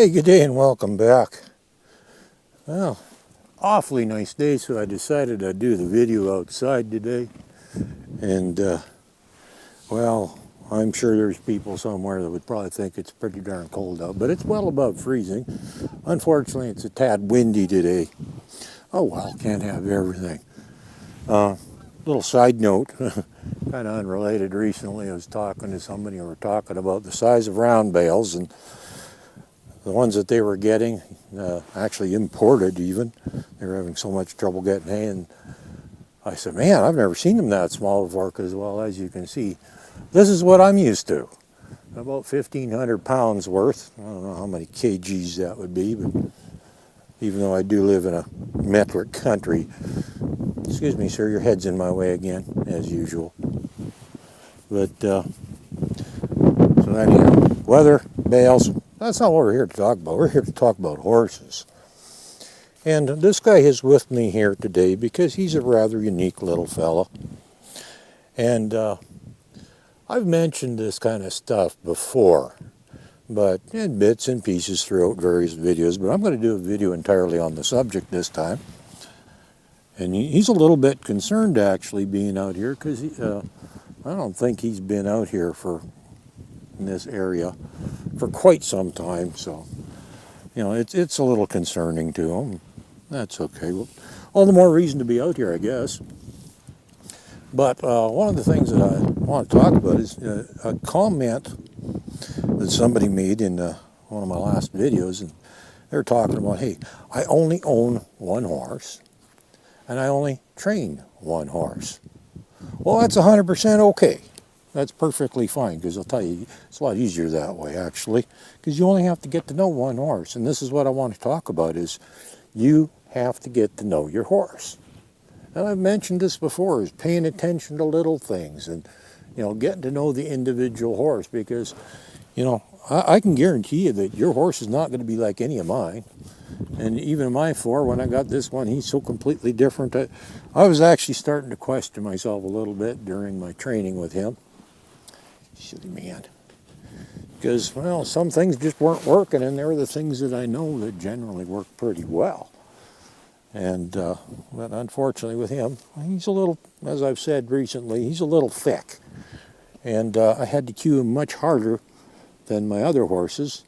Hey, good day and welcome back. Well, awfully nice day, so I decided I'd do the video outside today. And, well, I'm sure there's people somewhere that would probably think it's pretty darn cold out, but it's well above freezing. Unfortunately, it's a tad windy today. Oh well, can't have everything. Little side note, kind of unrelated. Recently I was talking to somebody and we were talking about the size of round bales, and the ones that they were getting, actually imported even, they were having so much trouble getting hay. And I said, man, I've never seen them that small before, because, well, as you can see, this is what I'm used to. About 1,500 pounds worth. I don't know how many kgs that would be, but even though I do live in a metric country. Excuse me, sir, your head's in my way again, as usual. But, so anyhow, weather, bales, that's not what we're here to talk about. We're here to talk about horses. And this guy is with me here today because he's a rather unique little fella. And I've mentioned this kind of stuff before, but in bits and pieces throughout various videos. But I'm going to do a video entirely on the subject this time. And he's a little bit concerned, actually, being out here, because I don't think he's been out here in this area for quite some time. So, you know, it's a little concerning to him. That's okay. Well, all the more reason to be out here, I guess. But one of the things that I want to talk about is a comment that somebody made in one of my last videos. And they're talking about, hey, I only own one horse, and I only train one horse. Well, that's 100% okay. That's perfectly fine, because I'll tell you, it's a lot easier that way, actually, because you only have to get to know one horse. And this is what I want to talk about, is you have to get to know your horse. And I've mentioned this before, is paying attention to little things and, you know, getting to know the individual horse, because, you know, I can guarantee you that your horse is not going to be like any of mine. And even my four, when I got this one, he's so completely different. I was actually starting to question myself a little bit during my training with him. Silly man. Because, well, some things just weren't working, and there were the things that I know that generally work pretty well. And, but unfortunately with him, he's a little, as I've said recently, he's a little thick. And I had to cue him much harder than my other horses,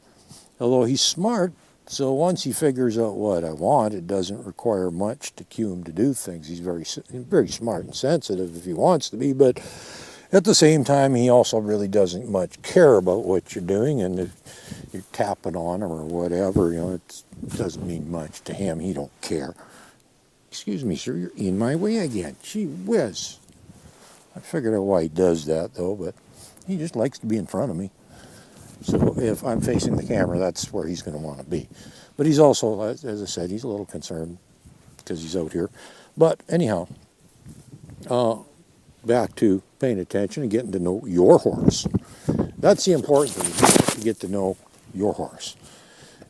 although he's smart. So once he figures out what I want, it doesn't require much to cue him to do things. He's very smart and sensitive if he wants to be, but at the same time, he also really doesn't much care about what you're doing, and if you're tapping on him or whatever, you know, it doesn't mean much to him. He don't care. Excuse me, sir, you're in my way again. Gee whiz. I figured out why he does that, though, but he just likes to be in front of me. So if I'm facing the camera, that's where he's going to want to be. But he's also, as I said, he's a little concerned because he's out here. But anyhow, back to paying attention and getting to know your horse. That's the important thing. You have to get to know your horse.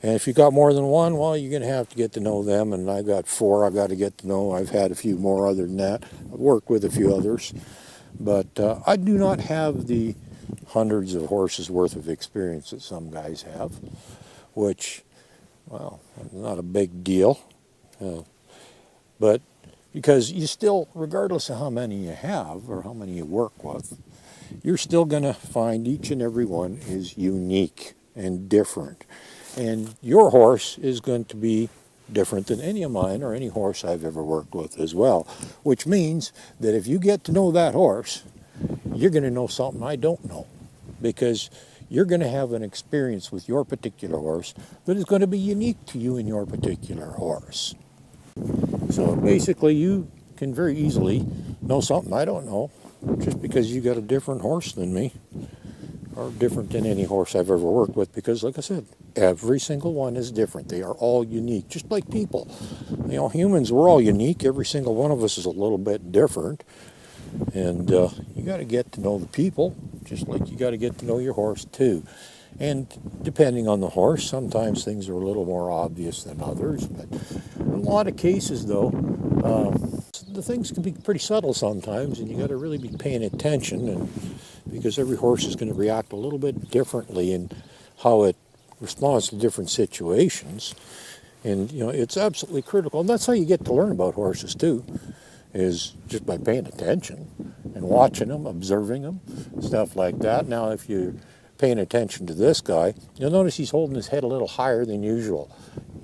And if you've got more than one, well, you're going to have to get to know them. And I've got four I've got to get to know. I've had a few more other than that. I've worked with a few others. But I do not have the hundreds of horses worth of experience that some guys have, which, well, not a big deal. But because you still, regardless of how many you have or how many you work with, you're still going to find each and every one is unique and different. And your horse is going to be different than any of mine or any horse I've ever worked with as well, which means that if you get to know that horse, you're going to know something I don't know, because you're going to have an experience with your particular horse that is going to be unique to you and your particular horse. So basically, you can very easily know something I don't know just because you got a different horse than me, or different than any horse I've ever worked with, because, like I said, every single one is different. They are all unique, just like people. You know, humans, we're all unique. Every single one of us is a little bit different. And you got to get to know the people, just like you got to get to know your horse, too. And depending on the horse, sometimes things are a little more obvious than others. But in a lot of cases, though, the things can be pretty subtle sometimes, and you got to really be paying attention, and because every horse is going to react a little bit differently in how it responds to different situations. And, it's absolutely critical. And that's how you get to learn about horses, too, is just by paying attention and watching them, observing them, stuff like that. Now, if you're paying attention to this guy, you'll notice he's holding his head a little higher than usual.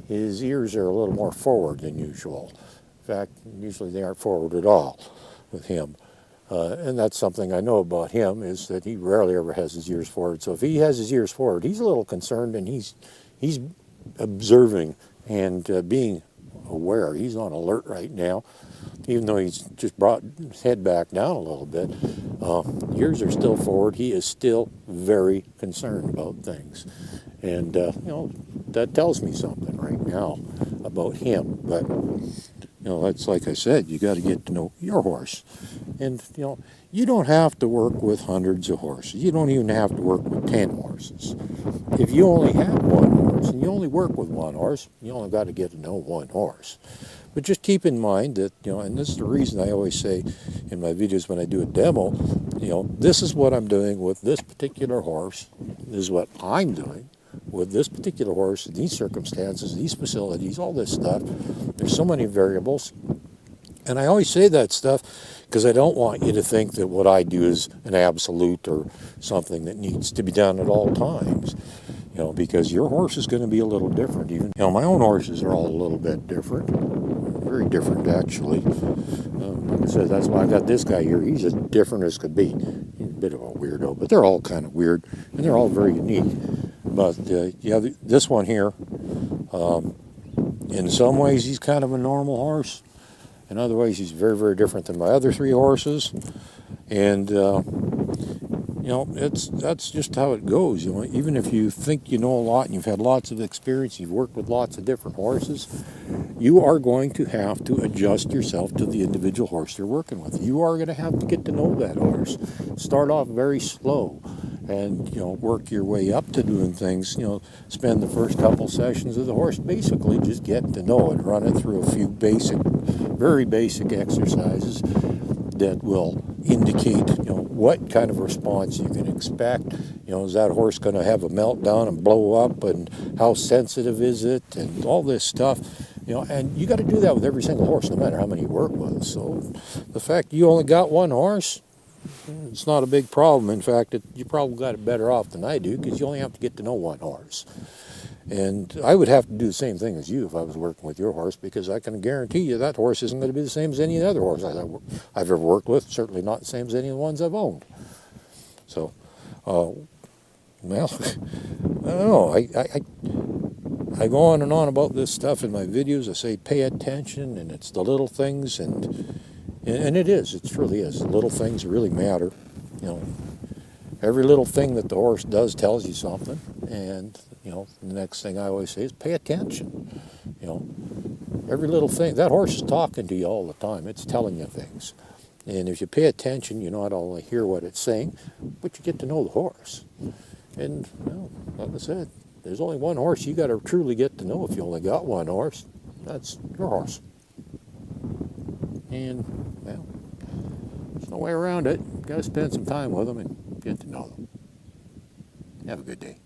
His ears are a little more forward than usual. In fact, usually they aren't forward at all with him. And that's something I know about him, is that he rarely ever has his ears forward. So if he has his ears forward, he's a little concerned, and he's observing and being aware. He's on alert right now, even though he's just brought his head back down a little bit. Ears are still forward. He is still very concerned about things. And, that tells me something right now about him. But, that's like I said, you got to get to know your horse. And, you don't have to work with hundreds of horses. You don't even have to work with 10 horses. If you only have one horse and you only work with one horse, you only got to get to know one horse. But just keep in mind that, and this is the reason I always say in my videos when I do a demo, this is what I'm doing with this particular horse. This is what I'm doing with this particular horse, in these circumstances, these facilities, all this stuff. There's so many variables. And I always say that stuff because I don't want you to think that what I do is an absolute or something that needs to be done at all times. Because your horse is going to be a little different. Even my own horses are all a little bit different, very different actually. Like I said, that's why I got this guy here. He's as different as could be. He's a bit of a weirdo, but they're all kind of weird, and they're all very unique. But this one here, in some ways he's kind of a normal horse. In other ways, he's very, very different than my other 3 horses. And, that's just how it goes. Even if you think you know a lot and you've had lots of experience, you've worked with lots of different horses, you are going to have to adjust yourself to the individual horse you're working with. You are going to have to get to know that horse. Start off very slow and, work your way up to doing things. Spend the first couple sessions of the horse basically just getting to know it. Run it through a few very basic exercises that will indicate, what kind of response you can expect. Is that horse going to have a meltdown and blow up, and how sensitive is it, and all this stuff. And you got to do that with every single horse, no matter how many you work with. So the fact you only got one horse, it's not a big problem. In fact, you probably got it better off than I do, because you only have to get to know one horse. And I would have to do the same thing as you if I was working with your horse, because I can guarantee you that horse isn't going to be the same as any other horse I've ever worked with, certainly not the same as any of the ones I've owned. So, well, I don't know. I go on and on about this stuff in my videos. I say pay attention, and it's the little things, and it is. It truly is. The little things really matter. Every little thing that the horse does tells you something, and the next thing I always say is pay attention. Every little thing. That horse is talking to you all the time. It's telling you things. And if you pay attention, you not only hear what it's saying, but you get to know the horse. And, like I said, there's only one horse you got to truly get to know if you only got one horse. That's your horse. And, there's no way around it. Got to spend some time with them and get to know them. Have a good day.